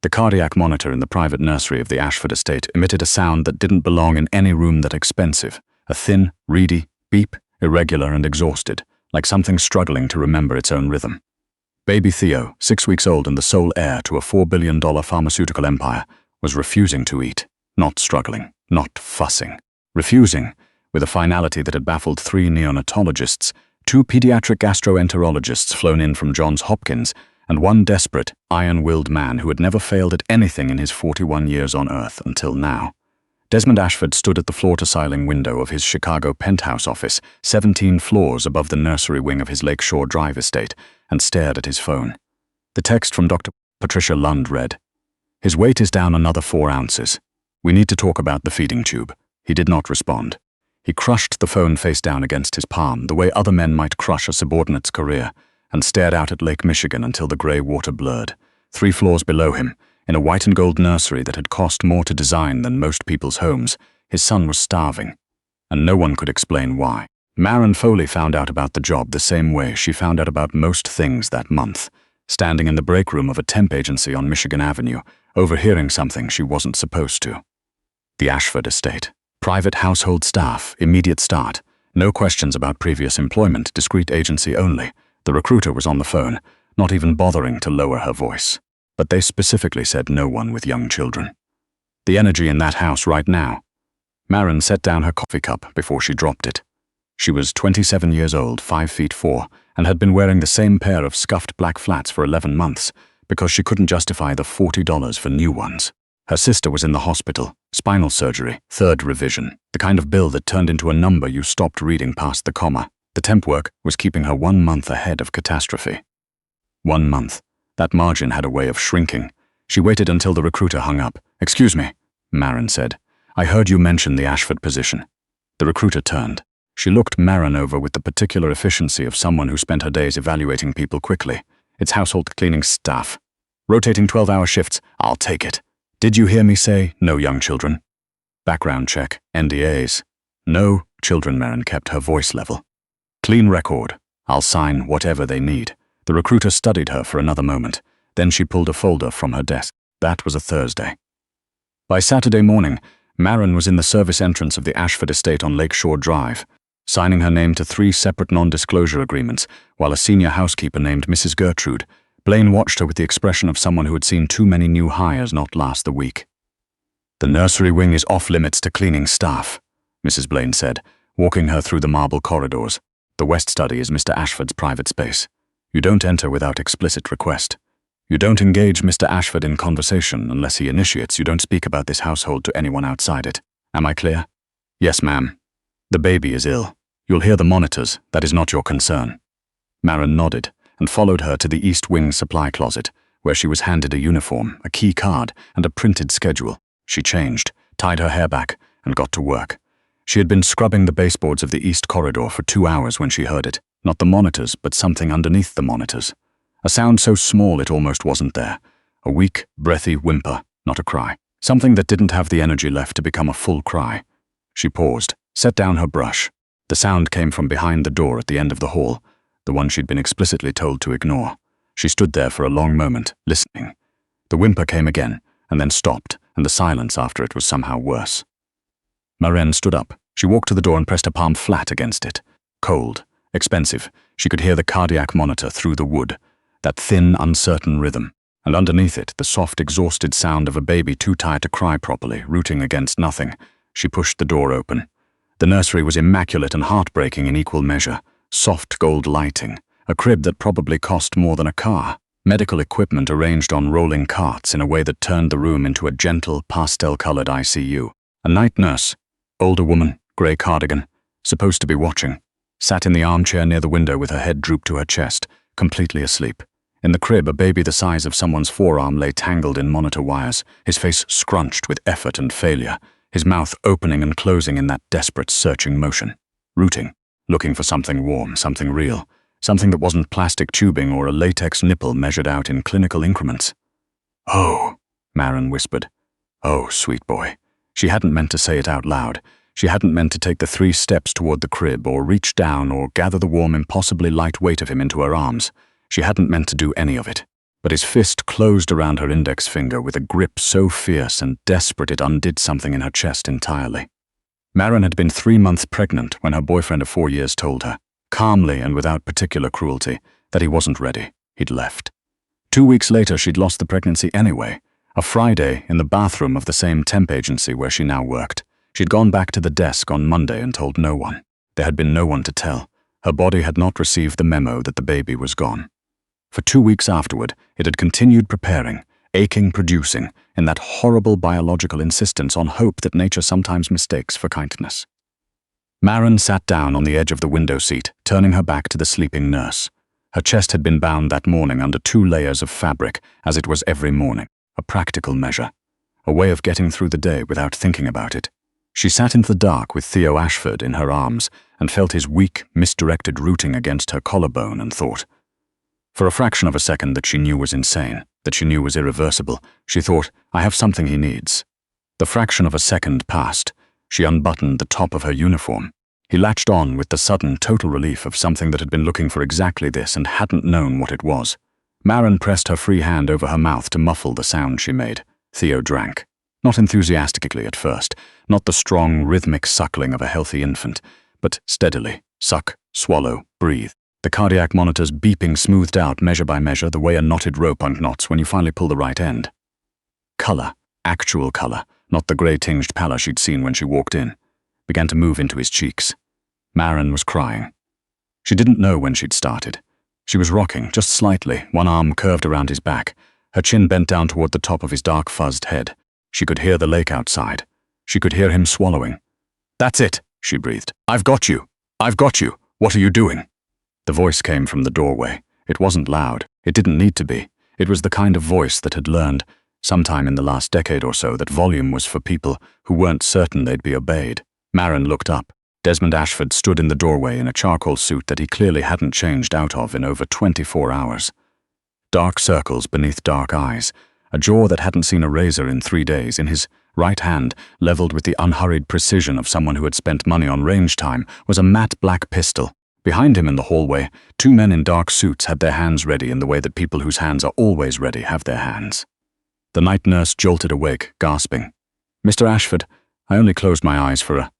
The cardiac monitor in the private nursery of the Ashford estate emitted a sound that didn't belong in any room that expensive, a thin, reedy beep, irregular and exhausted, like something struggling to remember its own rhythm. Baby Theo, 6 weeks old and the sole heir to a $4 billion pharmaceutical empire, was refusing to eat, not struggling, not fussing. Refusing, with a finality that had baffled 3 neonatologists, 2 pediatric gastroenterologists flown in from Johns Hopkins, and 1 desperate, iron-willed man who had never failed at anything in his 41 years on Earth until now. Desmond Ashford stood at the floor-to-ceiling window of his Chicago penthouse office, 17 floors above the nursery wing of his Lakeshore Drive estate, and stared at his phone. The text from Dr. Patricia Lund read, "His weight is down another 4 ounces. We need to talk about the feeding tube." He did not respond. He crushed the phone face down against his palm, the way other men might crush a subordinate's career, and stared out at Lake Michigan until the gray water blurred. 3 floors below him, in a white and gold nursery that had cost more to design than most people's homes, his son was starving, and no one could explain why. Maren Foley found out about the job the same way she found out about most things that month, standing in the break room of a temp agency on Michigan Avenue, overhearing something she wasn't supposed to. The Ashford estate. Private household staff, immediate start. No questions about previous employment, discreet agency only. The recruiter was on the phone, not even bothering to lower her voice. But they specifically said no one with young children. The energy in that house right now. Maren set down her coffee cup before she dropped it. She was 27 years old, 5'4", and had been wearing the same pair of scuffed black flats for 11 months because she couldn't justify the $40 for new ones. Her sister was in the hospital, spinal surgery, 3rd revision, the kind of bill that turned into a number you stopped reading past the comma. The temp work was keeping her 1 month ahead of catastrophe. 1 month. That margin had a way of shrinking. She waited until the recruiter hung up. "Excuse me," Maren said. "I heard you mention the Ashford position." The recruiter turned. She looked Maren over with the particular efficiency of someone who spent her days evaluating people quickly. "It's household cleaning staff. Rotating 12-hour shifts. I'll take it. Did you hear me say no young children? Background check. NDAs. No children." Maren kept her voice level. "Clean record. I'll sign whatever they need." The recruiter studied her for another moment. Then she pulled a folder from her desk. That was a Thursday. By Saturday morning, Maren was in the service entrance of the Ashford estate on Lakeshore Drive, signing her name to 3 separate non-disclosure agreements, while a senior housekeeper named Mrs. Gertrude. Blaine watched her with the expression of someone who had seen too many new hires not last the week. "The nursery wing is off-limits to cleaning staff," Mrs. Blaine said, walking her through the marble corridors. "The West Study is Mr. Ashford's private space. You don't enter without explicit request. You don't engage Mr. Ashford in conversation unless he initiates. You don't speak about this household to anyone outside it. Am I clear?" "Yes, ma'am." "The baby is ill. You'll hear the monitors. That is not your concern." Maren nodded and followed her to the East Wing supply closet, where she was handed a uniform, a key card, and a printed schedule. She changed, tied her hair back, and got to work. She had been scrubbing the baseboards of the East Corridor for 2 hours when she heard it. Not the monitors, but something underneath the monitors. A sound so small it almost wasn't there. A weak, breathy whimper, not a cry. Something that didn't have the energy left to become a full cry. She paused, set down her brush. The sound came from behind the door at the end of the hall, the one she'd been explicitly told to ignore. She stood there for a long moment, listening. The whimper came again, and then stopped, and the silence after it was somehow worse. Maren stood up. She walked to the door and pressed her palm flat against it. Cold. Expensive. She could hear the cardiac monitor through the wood, that thin, uncertain rhythm, and underneath it, the soft, exhausted sound of a baby too tired to cry properly, rooting against nothing. She pushed the door open. The nursery was immaculate and heartbreaking in equal measure. Soft gold lighting, a crib that probably cost more than a car, medical equipment arranged on rolling carts in a way that turned the room into a gentle, pastel-colored ICU. A night nurse, older woman, grey cardigan, supposed to be watching, sat in the armchair near the window with her head drooped to her chest, completely asleep. In the crib, a baby the size of someone's forearm lay tangled in monitor wires, his face scrunched with effort and failure, his mouth opening and closing in that desperate, searching motion. Rooting, looking for something warm, something real, something that wasn't plastic tubing or a latex nipple measured out in clinical increments. "Oh," Maren whispered. "Oh, sweet boy." She hadn't meant to say it out loud. She hadn't meant to take the 3 steps toward the crib or reach down or gather the warm, impossibly light weight of him into her arms. She hadn't meant to do any of it. but his fist closed around her index finger with a grip so fierce and desperate it undid something in her chest entirely. Maren had been 3 months pregnant when her boyfriend of 4 years told her, calmly and without particular cruelty, that he wasn't ready. He'd left. 2 weeks later, she'd lost the pregnancy anyway. A Friday, in the bathroom of the same temp agency where she now worked. She'd gone back to the desk on Monday and told no one. There had been no one to tell. Her body had not received the memo that the baby was gone. For 2 weeks afterward, it had continued preparing, aching, producing, in that horrible biological insistence on hope that nature sometimes mistakes for kindness. Maren sat down on the edge of the window seat, turning her back to the sleeping nurse. Her chest had been bound that morning under 2 layers of fabric, as it was every morning, a practical measure, a way of getting through the day without thinking about it. She sat in the dark with Theo Ashford in her arms and felt his weak, misdirected rooting against her collarbone and thought, for a fraction of a second, that she knew was insane, that she knew was irreversible. She thought, I have something he needs. The fraction of a second passed. She unbuttoned the top of her uniform. He latched on with the sudden, total relief of something that had been looking for exactly this and hadn't known what it was. Maren pressed her free hand over her mouth to muffle the sound she made. Theo drank. Not enthusiastically at first, not the strong, rhythmic suckling of a healthy infant, but steadily, suck, swallow, breathe. The cardiac monitors beeping smoothed out measure by measure the way a knotted rope unknots when you finally pull the right end. Color, actual color, not the grey-tinged pallor she'd seen when she walked in, began to move into his cheeks. Maren was crying. She didn't know when she'd started. She was rocking, just slightly, one arm curved around his back, her chin bent down toward the top of his dark fuzzed head. She could hear the lake outside. She could hear him swallowing. That's it, she breathed. I've got you. I've got you. What are you doing? The voice came from the doorway. It wasn't loud. It didn't need to be. It was the kind of voice that had learned, sometime in the last decade or so, that volume was for people who weren't certain they'd be obeyed. Maren looked up. Desmond Ashford stood in the doorway in a charcoal suit that he clearly hadn't changed out of in over 24 hours. Dark circles beneath dark eyes, a jaw that hadn't seen a razor in 3 days, in his right hand, leveled with the unhurried precision of someone who had spent money on range time, was a matte black pistol. Behind him in the hallway, 2 men in dark suits had their hands ready in the way that people whose hands are always ready have their hands. The night nurse jolted awake, gasping. Mr. Ashford, I only closed my eyes for a...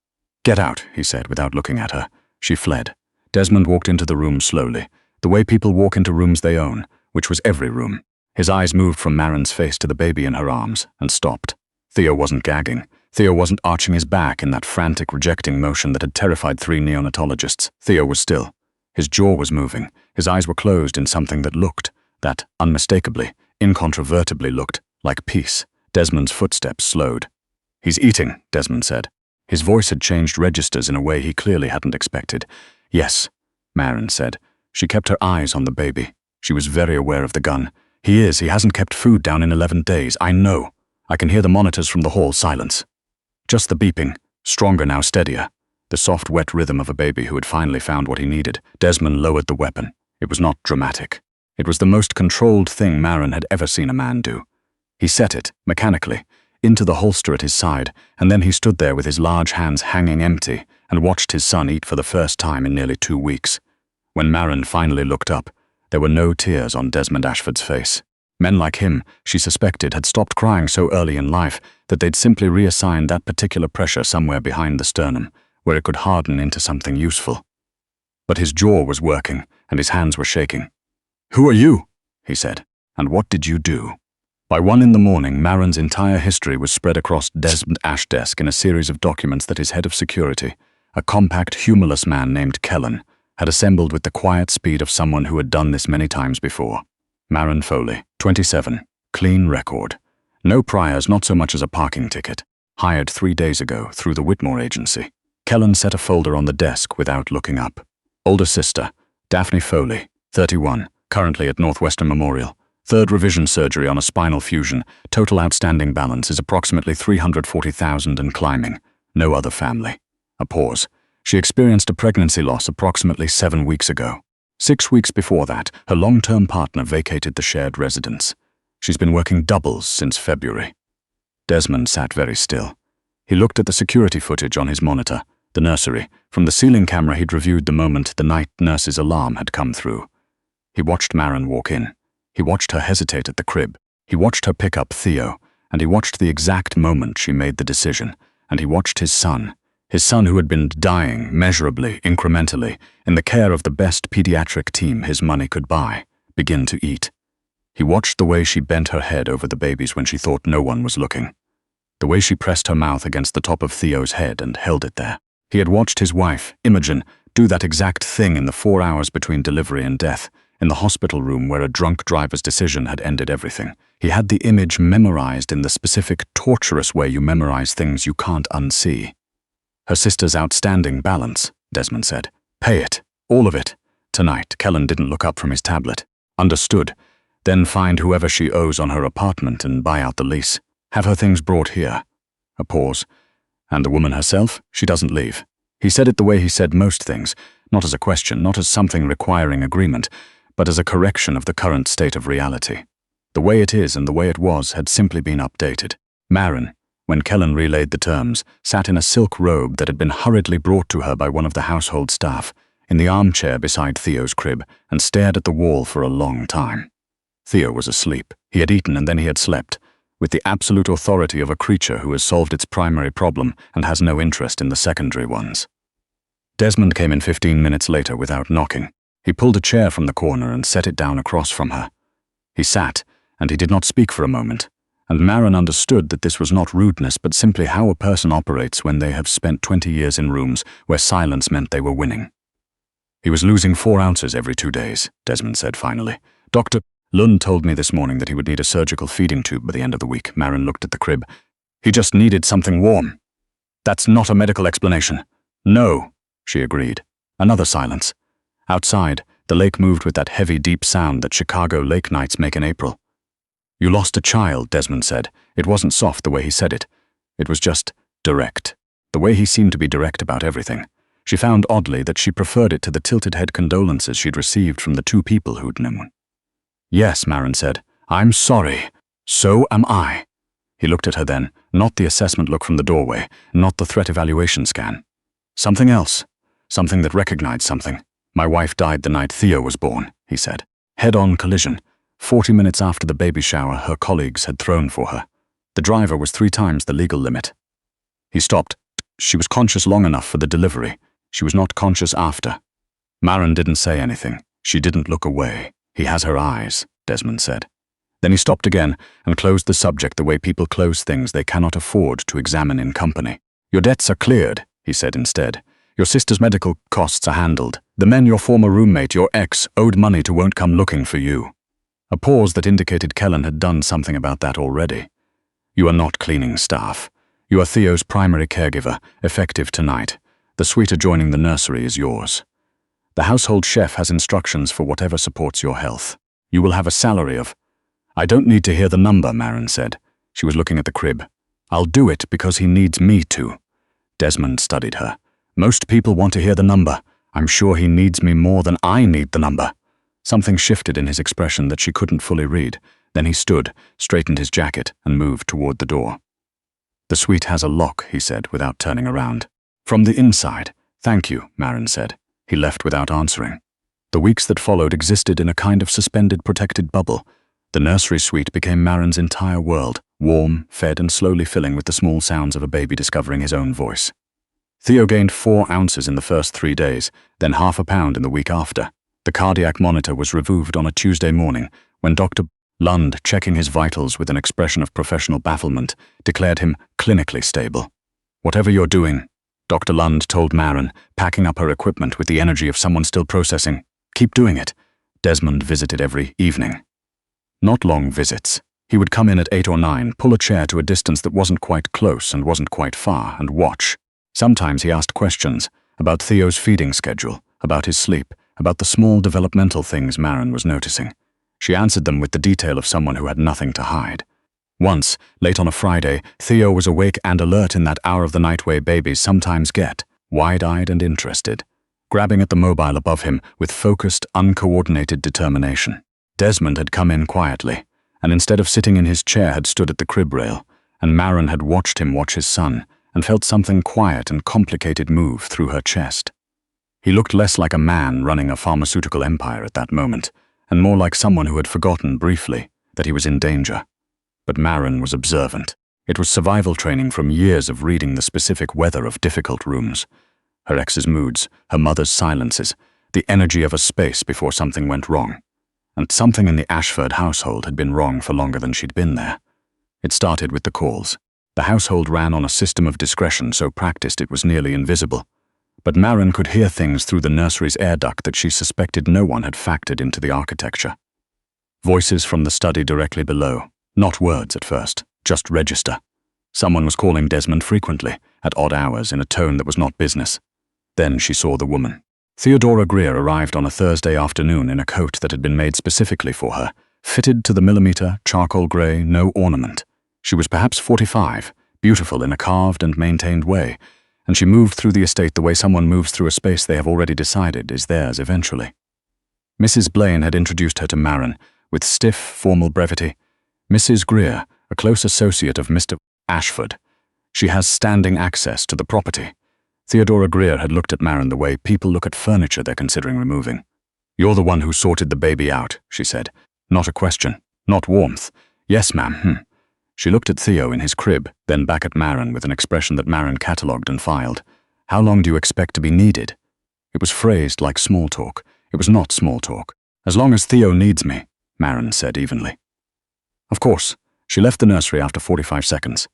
Get out, he said without looking at her. She fled. Desmond walked into the room slowly, the way people walk into rooms they own, which was every room. His eyes moved from Maren's face to the baby in her arms, and stopped. Theo wasn't gagging. Theo wasn't arching his back in that frantic, rejecting motion that had terrified 3 neonatologists. Theo was still. His jaw was moving. His eyes were closed in something that unmistakably, incontrovertibly looked, like peace. Desmond's footsteps slowed. He's eating, Desmond said. His voice had changed registers in a way he clearly hadn't expected. Yes, Maren said. She kept her eyes on the baby. She was very aware of the gun. He hasn't kept food down in 11 days, I know. I can hear the monitors from the hall. Silence. Just the beeping, stronger now, steadier. The soft, wet rhythm of a baby who had finally found what he needed. Desmond lowered the weapon. It was not dramatic. It was the most controlled thing Maren had ever seen a man do. He set it, mechanically, into the holster at his side, and then he stood there with his large hands hanging empty and watched his son eat for the first time in nearly 2 weeks. When Maren finally looked up, there were no tears on Desmond Ashford's face. Men like him, she suspected, had stopped crying so early in life that they'd simply reassigned that particular pressure somewhere behind the sternum, where it could harden into something useful. But his jaw was working, and his hands were shaking. "Who are you?" he said. "And what did you do?" By 1 in the morning, Maren's entire history was spread across Desmond Ash's desk in a series of documents that his head of security, a compact, humorless man named Kellen, had assembled with the quiet speed of someone who had done this many times before. Maren Foley, 27, clean record. No priors, not so much as a parking ticket. Hired 3 days ago through the Whitmore agency. Kellen set a folder on the desk without looking up. Older sister, Daphne Foley, 31, currently at Northwestern Memorial. 3rd revision surgery on a spinal fusion. Total outstanding balance is approximately $340,000 and climbing. No other family. A pause. She experienced a pregnancy loss approximately 7 weeks ago. 6 weeks before that, her long-term partner vacated the shared residence. She's been working doubles since February. Desmond sat very still. He looked at the security footage on his monitor, the nursery. From the ceiling camera he'd reviewed the moment the night nurse's alarm had come through. He watched Maren walk in. He watched her hesitate at the crib. He watched her pick up Theo, and he watched the exact moment she made the decision, and he watched his son who had been dying measurably, incrementally, in the care of the best pediatric team his money could buy, begin to eat. He watched the way she bent her head over the babies when she thought no one was looking, the way she pressed her mouth against the top of Theo's head and held it there. He had watched his wife, Imogen, do that exact thing in the 4 hours between delivery and death, in the hospital room where a drunk driver's decision had ended everything. He had the image memorized in the specific, torturous way you memorize things you can't unsee. Her sister's outstanding balance, Desmond said. Pay it. All of it. Tonight, Kellen didn't look up from his tablet. Understood. Then find whoever she owes on her apartment and buy out the lease. Have her things brought here. A pause. And the woman herself? She doesn't leave. He said it the way he said most things, not as a question, not as something requiring agreement, but as a correction of the current state of reality. The way it is and the way it was had simply been updated. Maren, when Kellen relayed the terms, sat in a silk robe that had been hurriedly brought to her by one of the household staff, in the armchair beside Theo's crib, and stared at the wall for a long time. Theo was asleep. He had eaten and then he had slept, with the absolute authority of a creature who has solved its primary problem and has no interest in the secondary ones. Desmond came in 15 minutes later without knocking. He pulled a chair from the corner and set it down across from her. He sat, and he did not speak for a moment, and Maren understood that this was not rudeness but simply how a person operates when they have spent 20 years in rooms where silence meant they were winning. He was losing 4 ounces every 2 days, Desmond said finally. Dr. Lund told me this morning that he would need a surgical feeding tube by the end of the week. Maren looked at the crib. He just needed something warm. That's not a medical explanation. No, she agreed. Another silence. Outside, the lake moved with that heavy, deep sound that Chicago lake nights make in April. You lost a child, Desmond said. It wasn't soft the way he said it. It was just direct. The way he seemed to be direct about everything. She found oddly that she preferred it to the tilted head condolences she'd received from the 2 people who'd known. Yes, Maren said. I'm sorry. So am I. He looked at her then, not the assessment look from the doorway, not the threat evaluation scan. Something else. Something that recognized something. My wife died the night Theo was born, he said. Head-on collision. 40 minutes after the baby shower her colleagues had thrown for her. The driver was 3 times the legal limit. He stopped. She was conscious long enough for the delivery. She was not conscious after. Maren didn't say anything. She didn't look away. He has her eyes, Desmond said. Then he stopped again and closed the subject the way people close things they cannot afford to examine in company. Your debts are cleared, he said instead. Your sister's medical costs are handled. The men your former roommate, your ex, owed money to won't come looking for you. A pause that indicated Kellen had done something about that already. You are not cleaning staff. You are Theo's primary caregiver, effective tonight. The suite adjoining the nursery is yours. The household chef has instructions for whatever supports your health. You will have a salary of... I don't need to hear the number, Maren said. She was looking at the crib. I'll do it because he needs me to. Desmond studied her. Most people want to hear the number. I'm sure he needs me more than I need the number. Something shifted in his expression that she couldn't fully read. Then he stood, straightened his jacket, and moved toward the door. The suite has a lock, he said, without turning around. From the inside. Thank you, Maren said. He left without answering. The weeks that followed existed in a kind of suspended, protected bubble. The nursery suite became Maren's entire world, warm, fed, and slowly filling with the small sounds of a baby discovering his own voice. Theo gained 4 ounces in the first 3 days, then half a pound in the week after. The cardiac monitor was removed on a Tuesday morning when Dr. Lund, checking his vitals with an expression of professional bafflement, declared him clinically stable. Whatever you're doing, Dr. Lund told Maren, packing up her equipment with the energy of someone still processing, keep doing it. Desmond visited every evening. Not long visits. He would come in at 8 or 9, pull a chair to a distance that wasn't quite close and wasn't quite far, and watch. Sometimes he asked questions about Theo's feeding schedule, about his sleep, about the small developmental things Maren was noticing. She answered them with the detail of someone who had nothing to hide. Once, late on a Friday, Theo was awake and alert in that hour of the night way babies sometimes get, wide-eyed and interested, grabbing at the mobile above him with focused, uncoordinated determination. Desmond had come in quietly, and instead of sitting in his chair had stood at the crib rail, and Maren had watched him watch his son, and felt something quiet and complicated move through her chest. He looked less like a man running a pharmaceutical empire at that moment, and more like someone who had forgotten briefly that he was in danger. But Maren was observant. It was survival training from years of reading the specific weather of difficult rooms. Her ex's moods, her mother's silences, the energy of a space before something went wrong. And something in the Ashford household had been wrong for longer than she'd been there. It started with the calls. The household ran on a system of discretion so practiced it was nearly invisible. But Maren could hear things through the nursery's air duct that she suspected no one had factored into the architecture. Voices from the study directly below, not words at first, just register. Someone was calling Desmond frequently, at odd hours, in a tone that was not business. Then she saw the woman. Theodora Greer arrived on a Thursday afternoon in a coat that had been made specifically for her, fitted to the millimeter, charcoal grey, no ornament. She was perhaps 45, beautiful in a carved and maintained way, and she moved through the estate the way someone moves through a space they have already decided is theirs eventually. Mrs. Blaine had introduced her to Maren, with stiff, formal brevity. Mrs. Greer, a close associate of Mr. Ashford. She has standing access to the property. Theodora Greer had looked at Maren the way people look at furniture they're considering removing. "You're the one who sorted the baby out," she said. Not a question, not warmth. "Yes, ma'am, She looked at Theo in his crib, then back at Maren with an expression that Maren catalogued and filed. "How long do you expect to be needed?" It was phrased like small talk. It was not small talk. "As long as Theo needs me," Maren said evenly. Of course, she left the nursery after 45 seconds.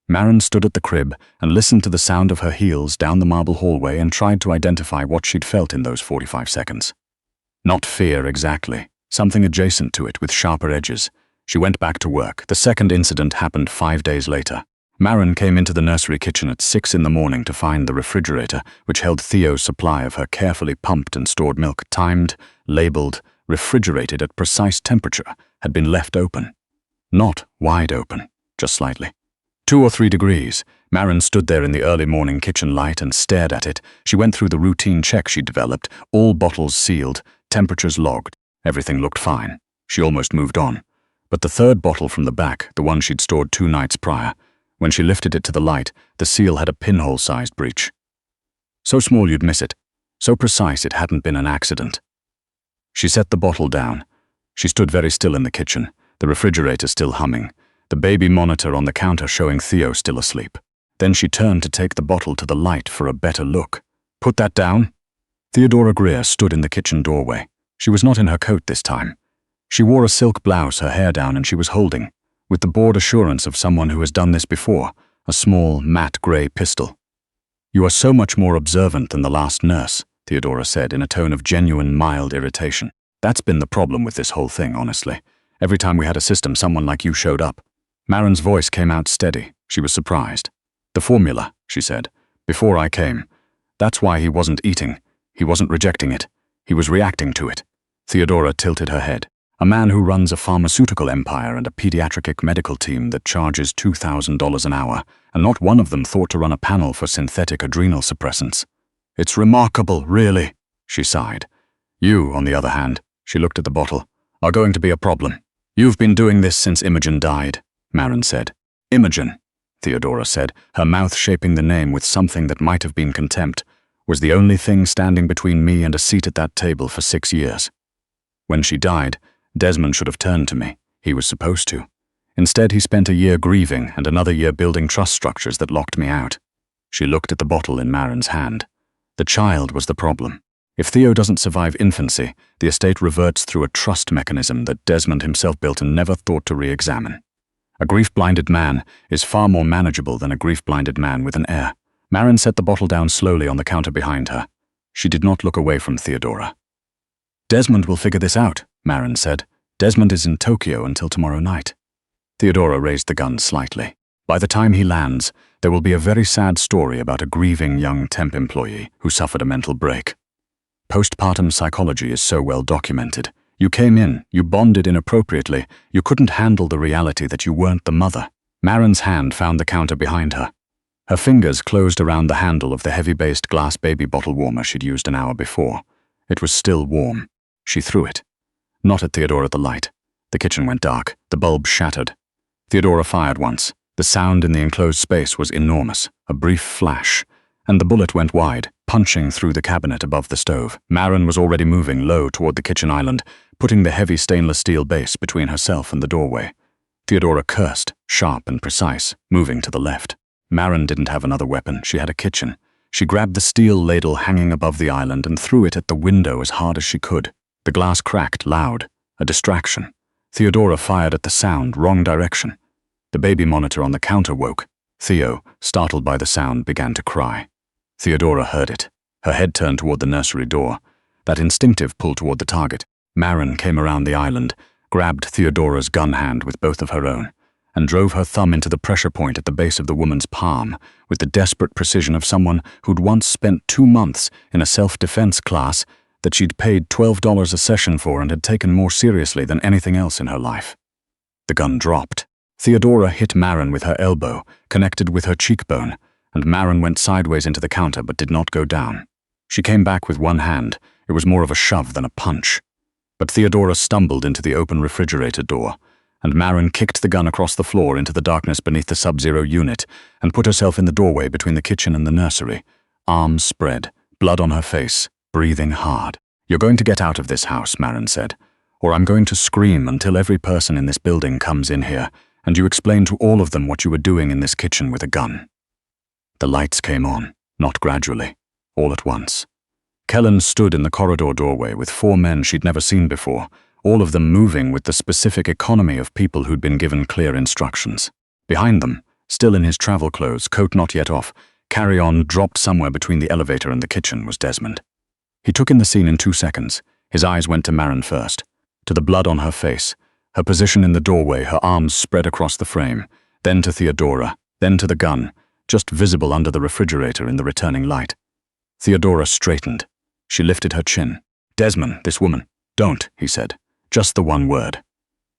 Maren stood at the crib and listened to the sound of her heels down the marble hallway and tried to identify what she'd felt in those 45 seconds. Not fear exactly, something adjacent to it with sharper edges. She went back to work. The second incident happened 5 days later. Maren came into the nursery kitchen at 6 in the morning to find the refrigerator, which held Theo's supply of her carefully pumped and stored milk, timed, labeled, refrigerated at precise temperature, had been left open. Not wide open, just slightly. 2 or 3 degrees. Maren stood there in the early morning kitchen light and stared at it. She went through the routine check she'd developed, all bottles sealed, temperatures logged. Everything looked fine. She almost moved on. But the third bottle from the back, the one she'd stored 2 nights prior, when she lifted it to the light, the seal had a pinhole-sized breach. So small you'd miss it. So precise it hadn't been an accident. She set the bottle down. She stood very still in the kitchen, the refrigerator still humming, the baby monitor on the counter showing Theo still asleep. Then she turned to take the bottle to the light for a better look. "Put that down." Theodora Greer stood in the kitchen doorway. She was not in her coat this time. She wore a silk blouse, her hair down, and she was holding, with the bored assurance of someone who has done this before, a small, matte grey pistol. "You are so much more observant than the last nurse," Theodora said in a tone of genuine, mild irritation. "That's been the problem with this whole thing, honestly. Every time we had a system, someone like you showed up." Maren's voice came out steady. She was surprised. "The formula," she said, "before I came. That's why he wasn't eating. He wasn't rejecting it. He was reacting to it." Theodora tilted her head. "A man who runs a pharmaceutical empire and a pediatric medical team that charges $2,000 an hour, and not one of them thought to run a panel for synthetic adrenal suppressants. It's remarkable, really," she sighed. "You, on the other hand," she looked at the bottle, "are going to be a problem. You've been doing this since Imogen died," Maren said. "Imogen," Theodora said, her mouth shaping the name with something that might have been contempt, "was the only thing standing between me and a seat at that table for 6 years. When she died, Desmond should have turned to me. He was supposed to. Instead, he spent a year grieving and another year building trust structures that locked me out." She looked at the bottle in Maren's hand. The child was the problem. If Theo doesn't survive infancy, the estate reverts through a trust mechanism that Desmond himself built and never thought to re-examine. A grief-blinded man is far more manageable than a grief-blinded man with an heir. Maren set the bottle down slowly on the counter behind her. She did not look away from Theodora. "Desmond will figure this out," Maren said. "Desmond is in Tokyo until tomorrow night." Theodora raised the gun slightly. "By the time he lands, there will be a very sad story about a grieving young temp employee who suffered a mental break. Postpartum psychology is so well documented. You came in, you bonded inappropriately, you couldn't handle the reality that you weren't the mother." Maren's hand found the counter behind her. Her fingers closed around the handle of the heavy-based glass baby bottle warmer she'd used an hour before. It was still warm. She threw it. Not at Theodora the light. The kitchen went dark. The bulb shattered. Theodora fired once. The sound in the enclosed space was enormous. A brief flash. and the bullet went wide, punching through the cabinet above the stove. Maren was already moving low toward the kitchen island, putting the heavy stainless steel base between herself and the doorway. Theodora cursed, sharp and precise, moving to the left. Maren didn't have another weapon, she had a kitchen. She grabbed the steel ladle hanging above the island and threw it at the window as hard as she could. The glass cracked loud, a distraction. Theodora fired at the sound, wrong direction. The baby monitor on the counter woke. Theo, startled by the sound, began to cry. Theodora heard it. Her head turned toward the nursery door. That instinctive pull toward the target. Maren came around the island, grabbed Theodora's gun hand with both of her own, and drove her thumb into the pressure point at the base of the woman's palm with the desperate precision of someone who'd once spent 2 months in a self-defense class that she'd paid $12 a session for and had taken more seriously than anything else in her life. The gun dropped. Theodora hit Maren with her elbow, connected with her cheekbone, and Maren went sideways into the counter but did not go down. She came back with one hand. It was more of a shove than a punch. But Theodora stumbled into the open refrigerator door, and Maren kicked the gun across the floor into the darkness beneath the Sub-Zero unit and put herself in the doorway between the kitchen and the nursery, arms spread, blood on her face, breathing hard. "You're going to get out of this house," Maren said, "or I'm going to scream until every person in this building comes in here, and you explain to all of them what you were doing in this kitchen with a gun." The lights came on, not gradually, all at once. Kellen stood in the corridor doorway with 4 men she'd never seen before, all of them moving with the specific economy of people who'd been given clear instructions. Behind them, still in his travel clothes, coat not yet off, carry-on dropped somewhere between the elevator and the kitchen, was Desmond. He took in the scene in 2 seconds. His eyes went to Maren first, to the blood on her face, her position in the doorway, her arms spread across the frame, then to Theodora, then to the gun, just visible under the refrigerator in the returning light. Theodora straightened. She lifted her chin. "Desmond, this woman." "Don't," he said. Just the one word.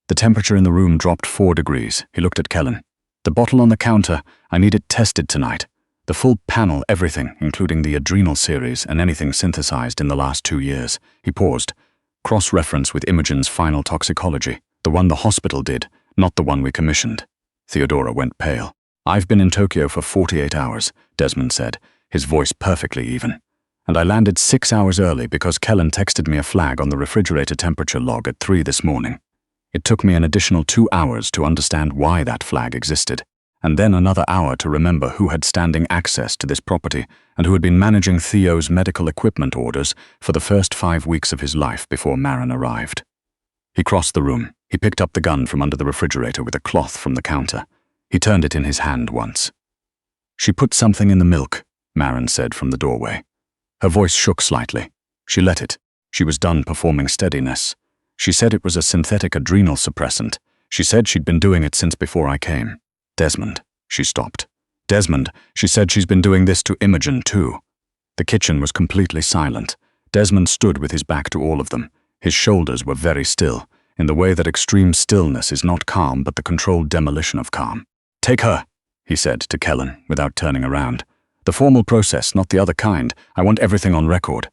The temperature in the room dropped 4 degrees. He looked at Kellen. "The bottle on the counter, I need it tested tonight. The full panel, everything, including the adrenal series and anything synthesized in the last 2 years. He paused. Cross-reference with Imogen's final toxicology. The one the hospital did, not the one we commissioned. Theodora went pale. "I've been in Tokyo for 48 hours, Desmond said, his voice perfectly even. "And I landed 6 hours early because Kellen texted me a flag on the refrigerator temperature log at 3 this morning. It took me an additional 2 hours to understand why that flag existed, and then another hour to remember who had standing access to this property and who had been managing Theo's medical equipment orders for the first 5 weeks of his life before Maren arrived." He crossed the room. He picked up the gun from under the refrigerator with a cloth from the counter. He turned it in his hand once. "She put something in the milk," Maren said from the doorway. Her voice shook slightly. She let it. She was done performing steadiness. "She said it was a synthetic adrenal suppressant. She said she'd been doing it since before I came." "Desmond," she stopped. "Desmond, she said she's been doing this to Imogen too." The kitchen was completely silent. Desmond stood with his back to all of them. His shoulders were very still, in the way that extreme stillness is not calm but the controlled demolition of calm. "Take her," he said to Kellen without turning around. "The formal process, not the other kind. I want everything on record.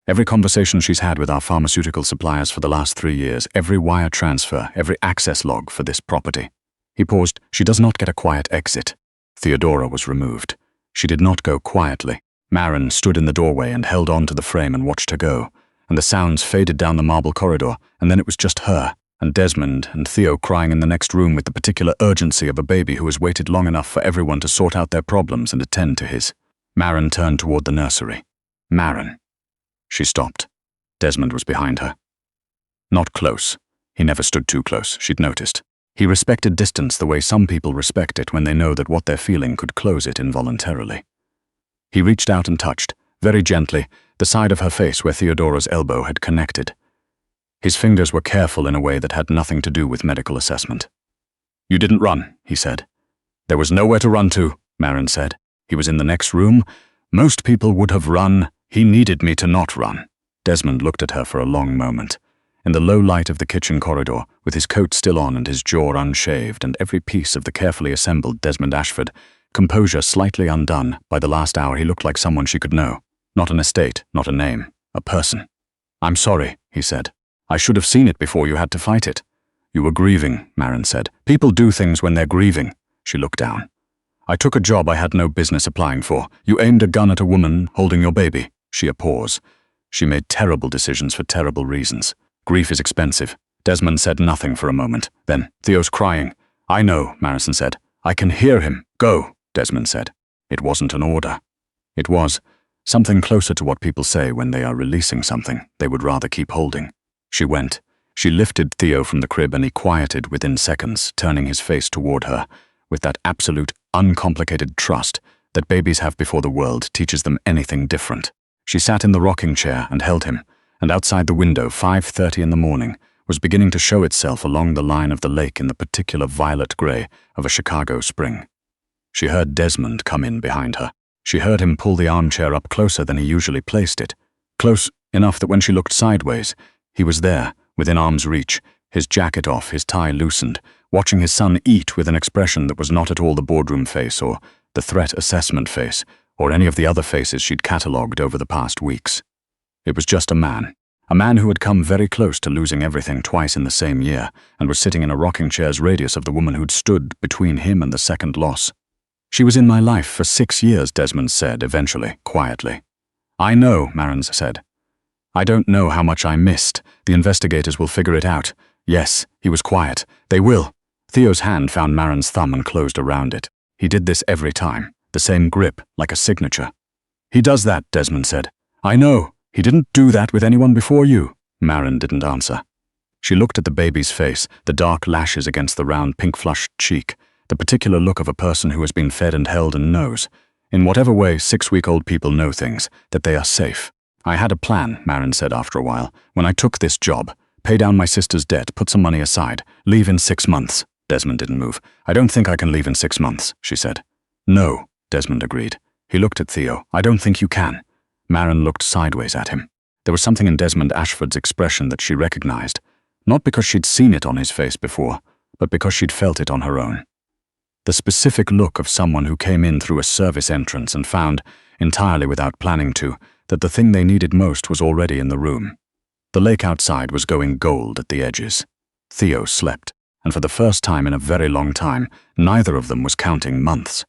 Every conversation she's had with our pharmaceutical suppliers for the last 3 years, every wire transfer, every access log for this property." He paused. "She does not get a quiet exit." Theodora was removed. She did not go quietly. Maren stood in the doorway and held on to the frame and watched her go, and the sounds faded down the marble corridor, and then it was just her, and Desmond and Theo crying in the next room with the particular urgency of a baby who has waited long enough for everyone to sort out their problems and attend to his. Maren turned toward the nursery. "Maren." She stopped. Desmond was behind her. Not close. He never stood too close, she'd noticed. He respected distance the way some people respect it when they know that what they're feeling could close it involuntarily. He reached out and touched, very gently, the side of her face where Theodora's elbow had connected. His fingers were careful in a way that had nothing to do with medical assessment. "You didn't run," he said. "There was nowhere to run to," Maren said. "He was in the next room. Most people would have run. He needed me to not run." Desmond looked at her for a long moment. In the low light of the kitchen corridor, with his coat still on and his jaw unshaved and every piece of the carefully assembled Desmond Ashford, composure slightly undone, by the last hour he looked like someone she could know. Not an estate, not a name, a person. "I'm sorry," he said. "I should have seen it before you had to fight it." "You were grieving," Maren said. "People do things when they're grieving." She looked down. I took a job I had no business applying for. You aimed a gun at a woman holding your baby. She a pause. She made terrible decisions for terrible reasons. Grief is expensive. Desmond said nothing for a moment. Then, Theo's crying. I know, Marison said. I can hear him. Go, Desmond said. It wasn't an order. It was something closer to what people say when they are releasing something they would rather keep holding. She went. She lifted Theo from the crib and he quieted within seconds, turning his face toward her, with that absolute, uncomplicated trust that babies have before the world teaches them anything different. She sat in the rocking chair and held him, and outside the window, 5:30 in the morning, was beginning to show itself along the line of the lake in the particular violet gray of a Chicago spring. She heard Desmond come in behind her. She heard him pull the armchair up closer than he usually placed it, close enough that when she looked sideways, he was there, within arm's reach, his jacket off, his tie loosened, watching his son eat with an expression that was not at all the boardroom face or the threat assessment face or any of the other faces she'd catalogued over the past weeks. It was just a man who had come very close to losing everything twice in the same year and was sitting in a rocking chair's radius of the woman who'd stood between him and the second loss. She was in my life for 6 years, Desmond said, eventually, quietly. I know, Marins said. I don't know how much I missed. The investigators will figure it out. Yes, he was quiet. They will. Theo's hand found Marin's thumb and closed around it. He did this every time, the same grip, like a signature. He does that, Desmond said. I know. He didn't do that with anyone before you. Marin didn't answer. She looked at the baby's face, the dark lashes against the round pink-flushed cheek, the particular look of a person who has been fed and held and knows, in whatever way 6-week-old people know things, that they are safe. I had a plan, Marin said after a while, when I took this job. Pay down my sister's debt, put some money aside, leave in 6 months. Desmond didn't move. I don't think I can leave in 6 months, she said. No, Desmond agreed. He looked at Theo. I don't think you can. Marin looked sideways at him. There was something in Desmond Ashford's expression that she recognized, not because she'd seen it on his face before, but because she'd felt it on her own. The specific look of someone who came in through a service entrance and found, entirely without planning to, that the thing they needed most was already in the room. The lake outside was going gold at the edges. Theo slept, and for the first time in a very long time, neither of them was counting months.